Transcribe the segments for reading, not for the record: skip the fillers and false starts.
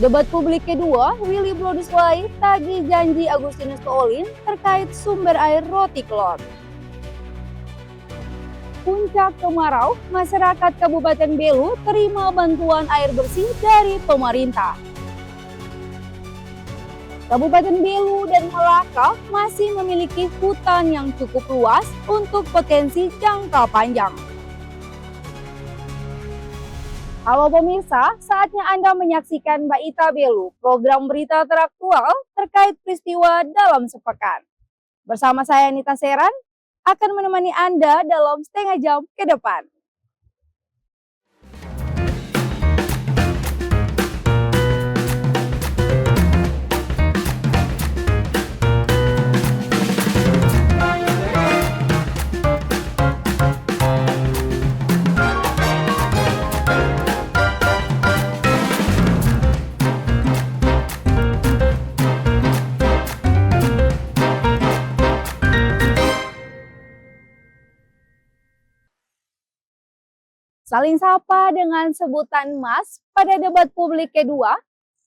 Debat publik kedua, Willy Broduslai tagih janji Agustinus Toolin terkait sumber air Roti Klot. Puncak kemarau, masyarakat Kabupaten Belu terima bantuan air bersih dari pemerintah. Kabupaten Belu dan Malaka masih memiliki hutan yang cukup luas untuk potensi jangka panjang. Halo pemirsa, saatnya Anda menyaksikan Mbak Ita Belu, program berita teraktual terkait peristiwa dalam sepekan. Bersama saya Nita Seran, akan menemani Anda dalam setengah jam ke depan. Saling sapa dengan sebutan Mas pada debat publik kedua,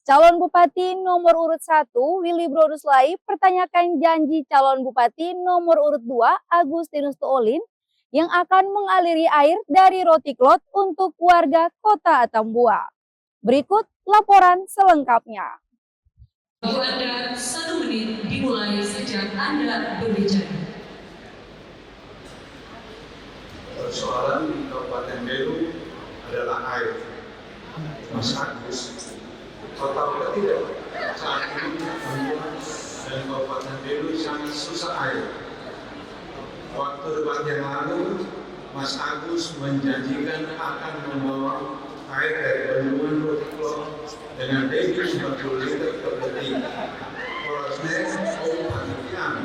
calon Bupati nomor urut 1 Willy Broduslai pertanyakan janji calon Bupati nomor urut 2 Agustinus Toolin yang akan mengaliri air dari Roti Klot untuk warga Kota Atambua. Berikut laporan selengkapnya. Waktu Anda 1 menit dimulai sejak Anda berbicara. Persoalan di Kabupaten Belu adalah air. Mas Agus, total tidak saat ini Atambua dan Kabupaten Belu sangat susah air. Waktu debat yang lalu, Mas Agus menjanjikan akan membawa air dari bendungan Roti Klot dengan debit 90 liter per detik. Prosesnya panjang.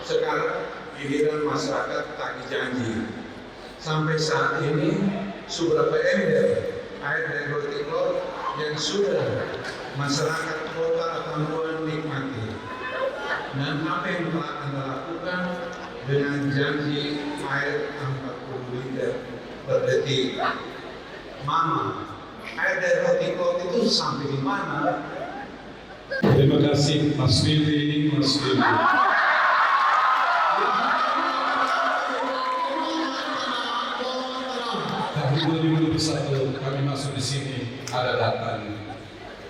Sekarang giliran masyarakat tagih janji. Sampai saat ini seberapa ember air dari Roti Klot yang sudah masyarakat Kota Atambua nikmati, dan apa yang telah Anda lakukan dengan janji air 40 liter per detik. Mama, air dari Roti Klot itu sampai di mana? Terima kasih Mas Willy, Mas Willy. Tahun 2021 kami masuk di sini ada data.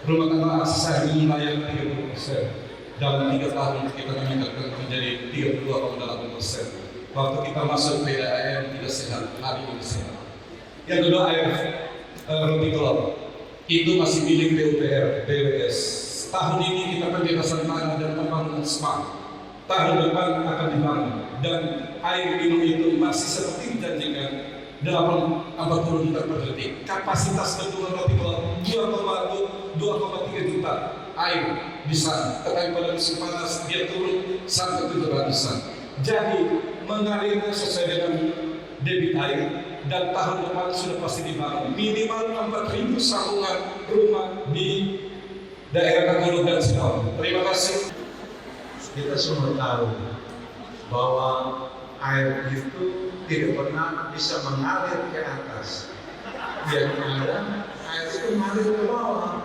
Rumah tangga akses air wilayah 30%. Dalam 3 tahun kita meningkatkan menjadi 32,8%. Waktu kita masuk PDAM tidak sehat, hari ini sehat. Yang kedua air Roti Klot itu masih milik PUPR, BWS. Tahun ini kita pembebasan tanah dan pembangunan smart. Tahun depan akan dibangun dan air minum itu masih seperti dijanjikan 40 liter per detik. Kapasitas bendungan Roti Klot 2,3 juta air di sana. Terkait pada musim panas dia turun sampai 700-an. Jadi mengalirnya sesuai dengan debit air dan tahun depan sudah pasti dibangun minimal 4.000 sambungan rumah di daerah Kagulu dan Sidon. Terima kasih. Kita semua tahu bahwa air itu tidak pernah bisa mengalir ke atas. Yang ada air itu mengalir ke bawah.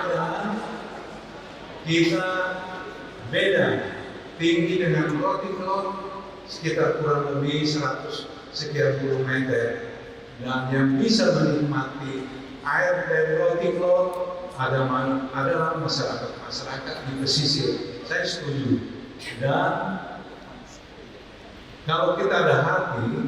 Dan kita beda tinggi dengan Roti Klot sekitar kurang lebih 100 sekian puluh meter. Dan yang bisa menikmati air dari Roti Klot adalah masyarakat di pesisir. Saya setuju. Dan kalau kita ada hati,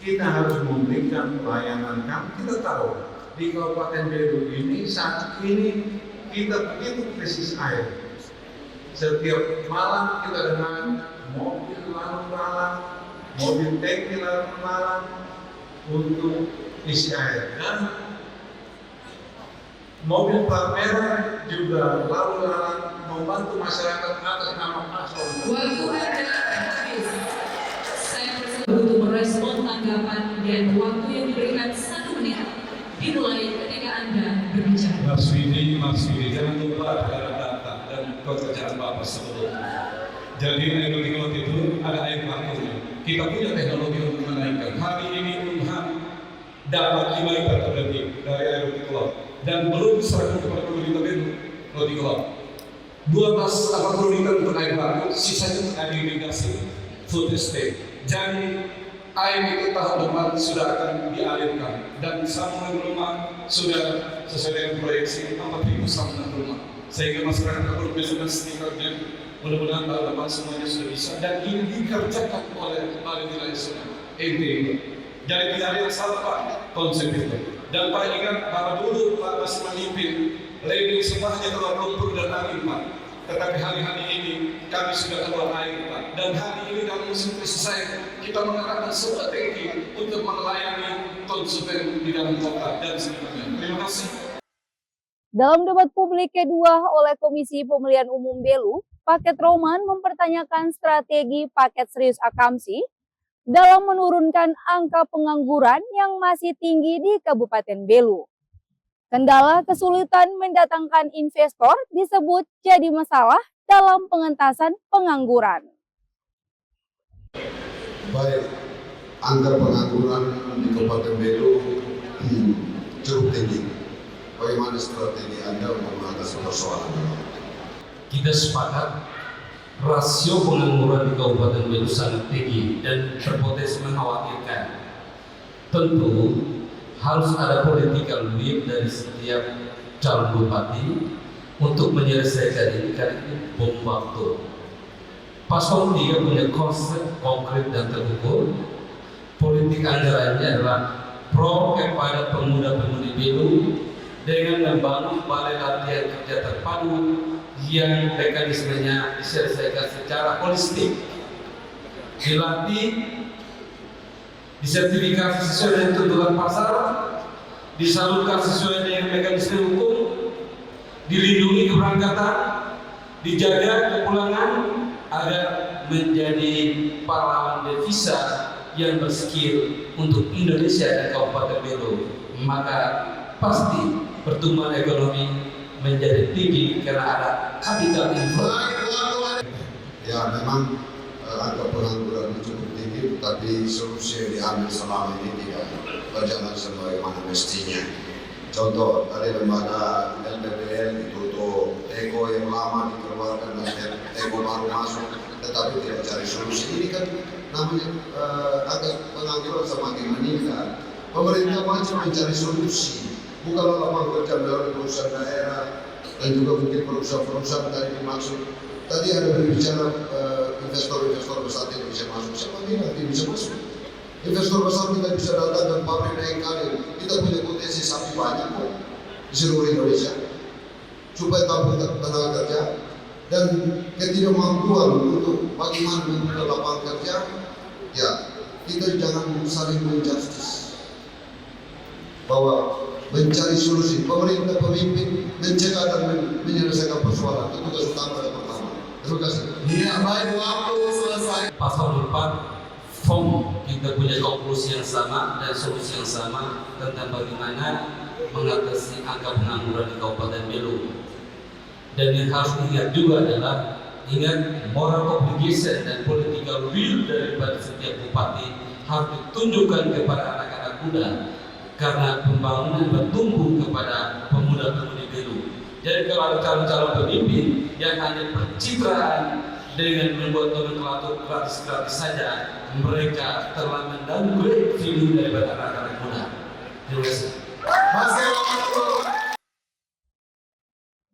kita harus memberikan pelayanan. Kita tahu di Kabupaten Belu ini saat ini kita begitu krisis air. Setiap malam kita dengan mobil lalu-lalang, mobil tangki lalu-lalang untuk isi air. Dan mobil plat merah juga lalu-lalang membantu masyarakat atas nama paslon. Waktu Anda habis. Saya untuk merespon tanggapan dan waktu yang diberikan 1 menit dimulai ketika Anda berbicara. Mas Willy, jangan lupa ada data dan pekerjaan Bapak sebelumnya. Jadi air Roti Klot itu ada air bakunya. Kita punya teknologi untuk menaikkan. Hari ini Unham dapat 5 liter per detik dari air Roti Klot. dan belum diserahkan kepada pemerintah Belu kalau dikelola. 12 angka prioritas untuk air baku, sisanya untuk air irigasi, food estate. Jadi air itu tahun depan sudah akan dialirkan dan sambungan rumah sudah sesuai dengan proyeksi 4.000 sambungan rumah, sehingga masyarakat perlu bisa sekitarnya mudah-mudahan tahun depan semuanya sudah bisa dan ini dikerjakan oleh Balai Wilayah Sungai NTB. Jadi tidak ada yang salah Pak konsep itu. Dan Pak ingat bahwa dulu Pak masih memimpin landing semuanya keluar lumpur dan angin Pak. Tetapi hari-hari ini kami sudah keluar air Pak. Dan hari ini dalam musim krisis air kita mengerahkan semua tangki untuk melayani konsumen di dalam kota dan sekitarnya. Terima kasih. Dalam debat publik kedua oleh Komisi Pemilihan Umum Belu, Paket Roman mempertanyakan strategi paket serius Akamsi dalam menurunkan angka pengangguran yang masih tinggi di Kabupaten Belu. Kendala kesulitan mendatangkan investor disebut jadi masalah dalam pengentasan pengangguran. Baik, angka pengangguran di Kabupaten Belu cukup tinggi. Bagaimana strategi Anda untuk mengatasi persoalan ini? Kita sepakat rasio pengangguran di Kabupaten Belu sangat tinggi dan berpotensi mengkhawatirkan. Tentu harus ada political will dari setiap calon bupati untuk menyelesaikan ini karena ini bom waktu. Paslon 3 punya konsep konkret dan terukur. Politik anggarannya adalah pro kepada pemuda-pemudi Belu dengan membangun balai latihan kerja terpadu yang mekanismenya diselesaikan secara holistik, dilatih, disertifikasi sesuai dengan tuntutan pasar, disalurkan sesuai dengan mekanisme hukum, dilindungi keberangkatan, dijaga kepulangan agar menjadi pahlawan devisa yang berskill untuk Indonesia dan Kabupaten Belu. Maka pasti pertumbuhan ekonomi menjadi tinggi karena ada capital inflow. Ya, memang angka pengangguran cukup tinggi, tapi solusi yang diambil selama ini tidak berjalan sebagaimana mestinya. Contoh, ada lembaga LPPL ditutup, Eko yang lama dikeluarkan dan Eko baru masuk, tetapi tidak cari solusi. Ini kan namanya angka pengangguran semakin meningkat. Pemerintah wajib mencari solusi. Bukanlah lapangan kerja melalui perusahaan daerah dan juga mungkin perusahaan-perusahaan tadi dimaksud. Tadi ada berbicara investor-investor besar tidak bisa masuk. Siapa bilang tidak bisa masuk? Investor besar tidak bisa datang dan pabrik naik kali. Kita punya potensi sapi banyak kok di seluruh Indonesia. Supaya tampung tenaga kerja dan ketidakmampuan untuk bagaimana membuka lapangan kerja, ya kita jangan saling menjustice bahwa mencari solusi. Pemerintah pemimpin mencegah dan menyelesaikan persoalan itu tugas utama dan pertama. Terima kasih. Iya, baik, waktu selesai. Pasal 4 form kita punya konklusi yang sama dan solusi yang sama tentang bagaimana mengatasi angka pengangguran di Kabupaten Belu. Dan yang harus diingat juga adalah ingat moral obligation dan political will daripada setiap bupati harus ditunjukkan kepada anak-anak muda. Karena pembangunan bertumbuh kepada pemuda-pemudi Belu. Jadi kalau ada calon-calon pemimpin yang hanya pencitraan dengan membuat nomenklatur gratis-gratis saja, mereka telah mendowngrade value daripada anak-anak muda. Terima kasih.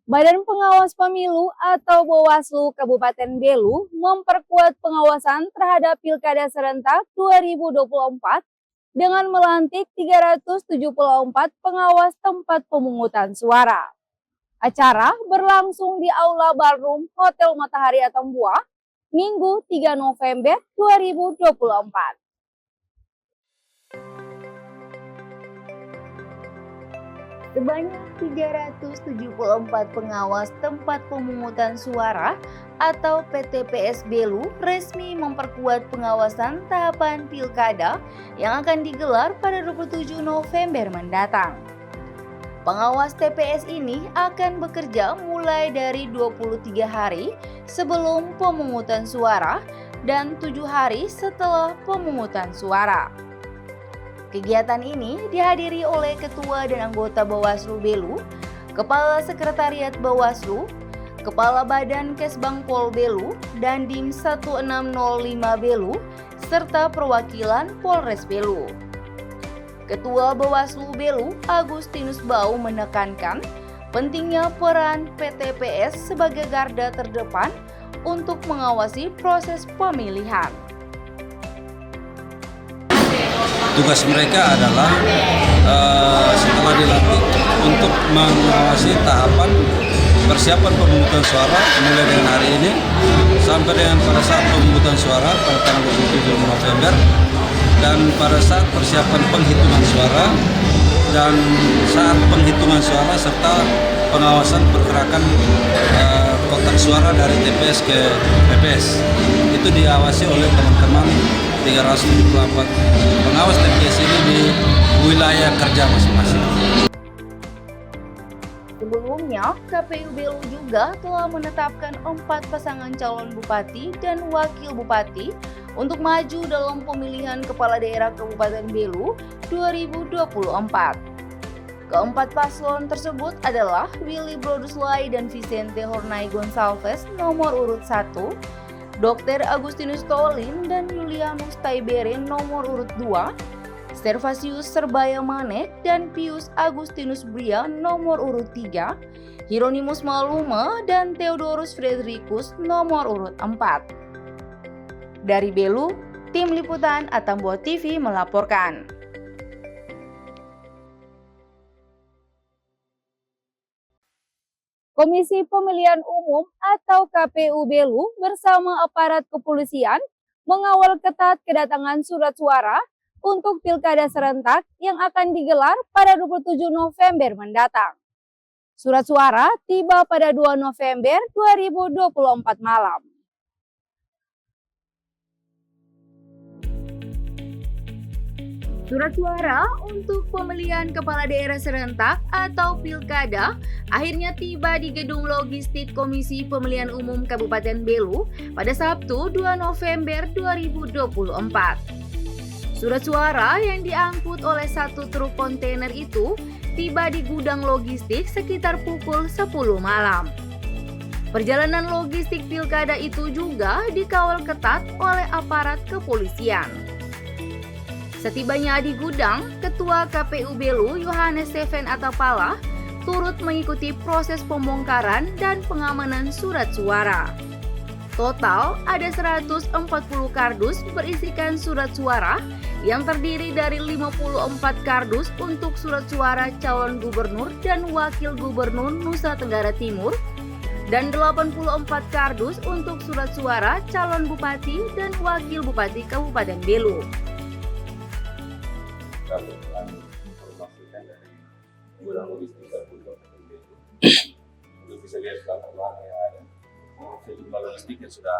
Badan Pengawas Pemilu atau Bawaslu Kabupaten Belu memperkuat pengawasan terhadap Pilkada Serentak 2024 dengan melantik 374 pengawas tempat pemungutan suara. Acara berlangsung di Aula Ballroom Hotel Matahari Atambua, Minggu 3 November 2024. Sebanyak 374 pengawas tempat pemungutan suara atau PTPS Belu resmi memperkuat pengawasan tahapan Pilkada yang akan digelar pada 27 November mendatang. Pengawas TPS ini akan bekerja mulai dari 23 hari sebelum pemungutan suara dan 7 hari setelah pemungutan suara. Kegiatan ini dihadiri oleh Ketua dan anggota Bawaslu Belu, Kepala Sekretariat Bawaslu, Kepala Badan Kesbang Pol Belu, Dandim 1605 Belu, serta perwakilan Polres Belu. Ketua Bawaslu Belu, Agustinus Bau, menekankan pentingnya peran PTPS sebagai garda terdepan untuk mengawasi proses pemilihan. Tugas mereka adalah setelah dilantik untuk mengawasi tahapan persiapan pemungutan suara mulai dengan hari ini sampai dengan pada saat pemungutan suara pada tanggal 27 November dan pada saat persiapan penghitungan suara dan saat penghitungan suara serta pengawasan pergerakan kotak suara dari TPS ke PPS. Itu diawasi oleh teman-teman 374 pengawas TPS ini di wilayah kerja masing-masing. Sebelumnya, KPU Belu juga telah menetapkan 4 pasangan calon bupati dan wakil bupati untuk maju dalam pemilihan kepala daerah Kabupaten Belu 2024. Keempat paslon tersebut adalah Willy Broduslai dan Vicente Hornay Gonçalves nomor urut 1, Dr. Agustinus Tolin dan Julianus Taibere nomor urut 2, Servasius Serbaya Manek dan Pius Agustinus Bria nomor urut 3, Hieronymus Maluma dan Theodorus Frederikus nomor urut 4. Dari Belu, Tim Liputan Atambua TV melaporkan. Komisi Pemilihan Umum atau KPU Belu bersama aparat kepolisian mengawal ketat kedatangan surat suara untuk pilkada serentak yang akan digelar pada 27 November mendatang. Surat suara tiba pada 2 November 2024 malam. Surat suara untuk pemilihan kepala daerah serentak atau pilkada akhirnya tiba di Gedung Logistik Komisi Pemilihan Umum Kabupaten Belu pada Sabtu 2 November 2024. Surat suara yang diangkut oleh satu truk kontainer itu tiba di gudang logistik sekitar pukul 10 malam. Perjalanan logistik pilkada itu juga dikawal ketat oleh aparat kepolisian. Setibanya di gudang, Ketua KPU Belu Yohanes Seven Atapala turut mengikuti proses pembongkaran dan pengamanan surat suara. Total ada 140 kardus berisikan surat suara yang terdiri dari 54 kardus untuk surat suara calon gubernur dan wakil gubernur Nusa Tenggara Timur dan 84 kardus untuk surat suara calon bupati dan wakil bupati Kabupaten Belu. Kami informasikan dari gudang logistik Kabupaten Belu untuk bisa lihat latar belakang yang ada. Sejumlah logistik yang sudah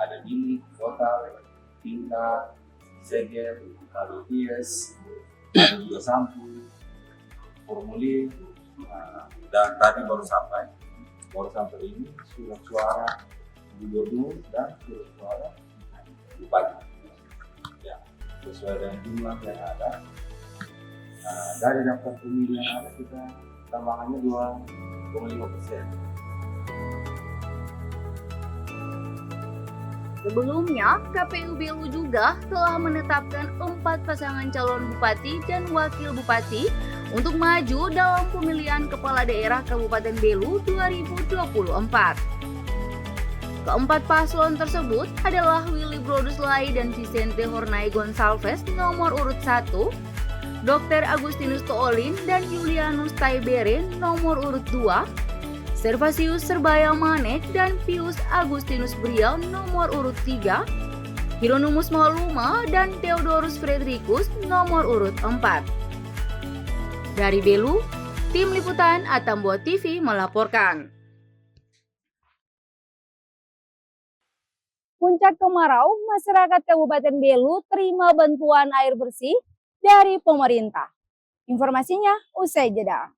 ada bilik, kotak, tinta, segel, kabel hias, ada juga sampo, formulir, dan tadi baru sampai ini surat suara gubernur dan surat suara bupati. Ya, sesuai dengan jumlah yang ada. Dari daftar pemilih yang ada kita tambahannya 2,5%. Sebelumnya, KPU Belu juga telah menetapkan 4 pasangan calon bupati dan wakil bupati untuk maju dalam pemilihan kepala daerah Kabupaten Belu 2024. Keempat paslon tersebut adalah Willy Broduslai dan Vicente Hornay Gonçalves nomor urut 1, Dr. Agustinus Tolin dan Julianus Taibere nomor urut 2, Servasius Serbaya Manek dan Pius Agustinus Bria nomor urut 3, Hieronymus Maluma dan Theodorus Frederikus nomor urut 4. Dari Belu, Tim Liputan Atambua TV melaporkan. Puncak kemarau, masyarakat Kabupaten Belu terima bantuan air bersih dari pemerintah. Informasinya usai jeda.